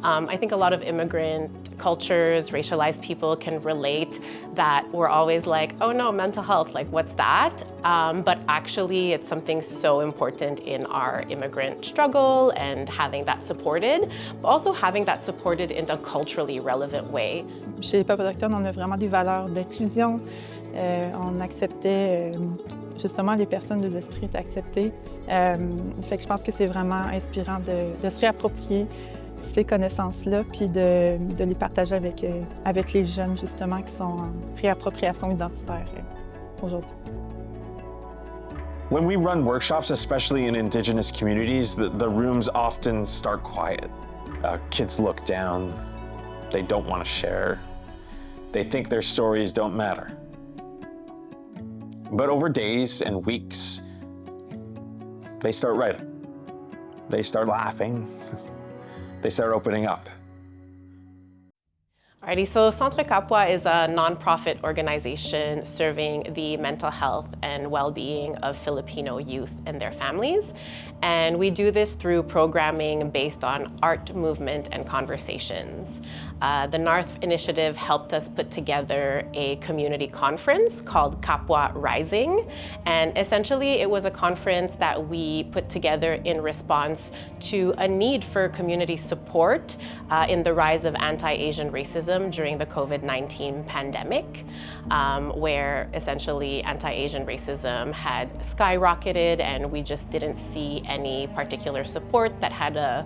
I think a lot of immigrant cultures, racialized people can relate that we're always like, oh no, mental health, like what's that? But actually it's something so important in our immigrant struggle and having that supported, but also having that supported in a culturally relevant way. Chez les peuples autochtones, on a vraiment des valeurs d'inclusion. On acceptait justement les personnes, les esprits étaient acceptés. Fait que je pense que c'est vraiment inspirant de se réapproprier ces connaissances-là, puis de les partager avec les jeunes, justement, qui sont en réappropriation identitaire aujourd'hui. When we run workshops, especially in Indigenous communities, the rooms often start quiet. Kids look down. They don't want to share. They think their stories don't matter. But over days and weeks, they start writing. They start laughing. They start opening up. Alrighty, so Centre Kapwa is a nonprofit organization serving the mental health and well-being of Filipino youth and their families. And we do this through programming based on art, movement, and conversations. The North Initiative helped us put together a community conference called Kapwa Rising. And essentially, it was a conference that we put together in response to a need for community support in the rise of anti-Asian racism during the COVID-19 pandemic, where essentially anti-Asian racism had skyrocketed and we just didn't see any particular support that had a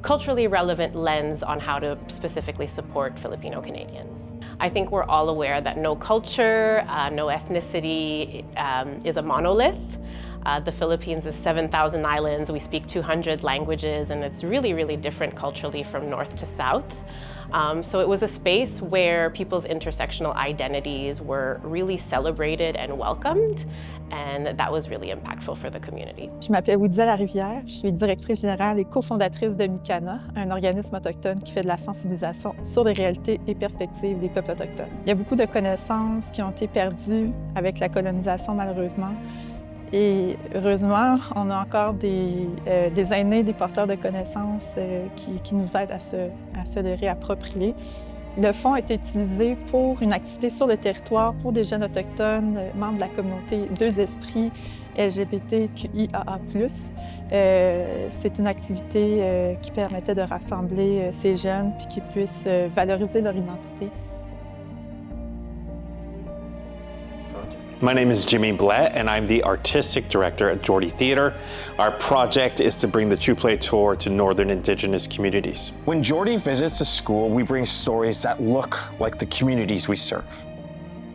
culturally relevant lens on how to specifically support Filipino Canadians. I think we're all aware that no culture, no ethnicity is a monolith. The Philippines is 7,000 islands, we speak 200 languages, and it's really, really different culturally from north to south. So it was a space where people's intersectional identities were really celebrated and welcomed, and that was really impactful for the community. Je m'appelle Larivière, je suis directrice générale et cofondatrice de Mikana, un organisme autochtone qui fait de la sensibilisation sur les réalités et perspectives des peuples autochtones. Il y a beaucoup de connaissances qui ont été perdues avec la colonisation, malheureusement. Et heureusement, on a encore des aînés, des porteurs de connaissances qui nous aident à se les réapproprier. Le fonds a été utilisé pour une activité sur le territoire pour des jeunes autochtones, membres de la communauté Deux Esprits, LGBTQIAA+. C'est une activité qui permettait de rassembler ces jeunes puis qu'ils puissent valoriser leur identité. My name is Jimmy Blatt, and I'm the artistic director at Geordie Theatre. Our project is to bring the True Play Tour to Northern Indigenous communities. When Geordie visits a school, we bring stories that look like the communities we serve.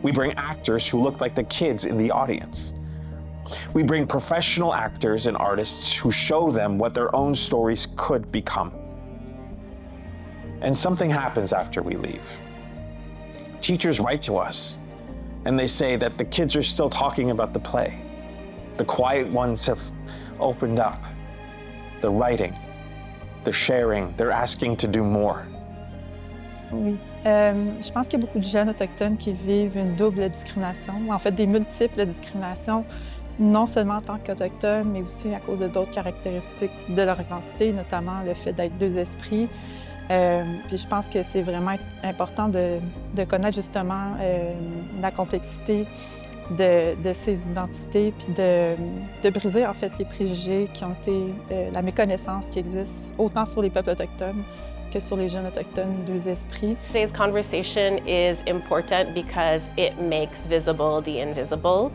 We bring actors who look like the kids in the audience. We bring professional actors and artists who show them what their own stories could become. And something happens after we leave. Teachers write to us, and they say that the kids are still talking about the play. The quiet ones have opened up. They're writing, they're sharing, they're asking to do more. Oui. Je pense qu'il y a beaucoup de jeunes autochtones qui vivent une double discrimination, ou en fait des multiples discriminations, non seulement en tant qu'autochtones, mais aussi à cause de d'autres caractéristiques de leur identité, notamment le fait d'être deux esprits. Puis je pense que c'est vraiment important de connaître justement la complexité de ces identités, puis de briser en fait les préjugés qui ont été, la méconnaissance qui existe autant sur les peuples autochtones que sur les jeunes autochtones Deux Esprits. Today's conversation is important because it makes visible the invisible.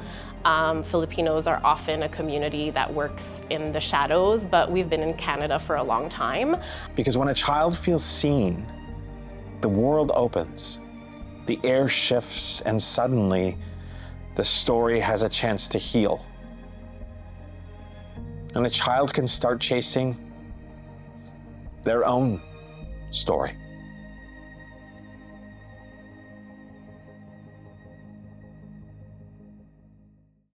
Filipinos are often a community that works in the shadows, but we've been in Canada for a long time. Because when a child feels seen, the world opens, the air shifts, and suddenly the story has a chance to heal. And a child can start chasing their own story.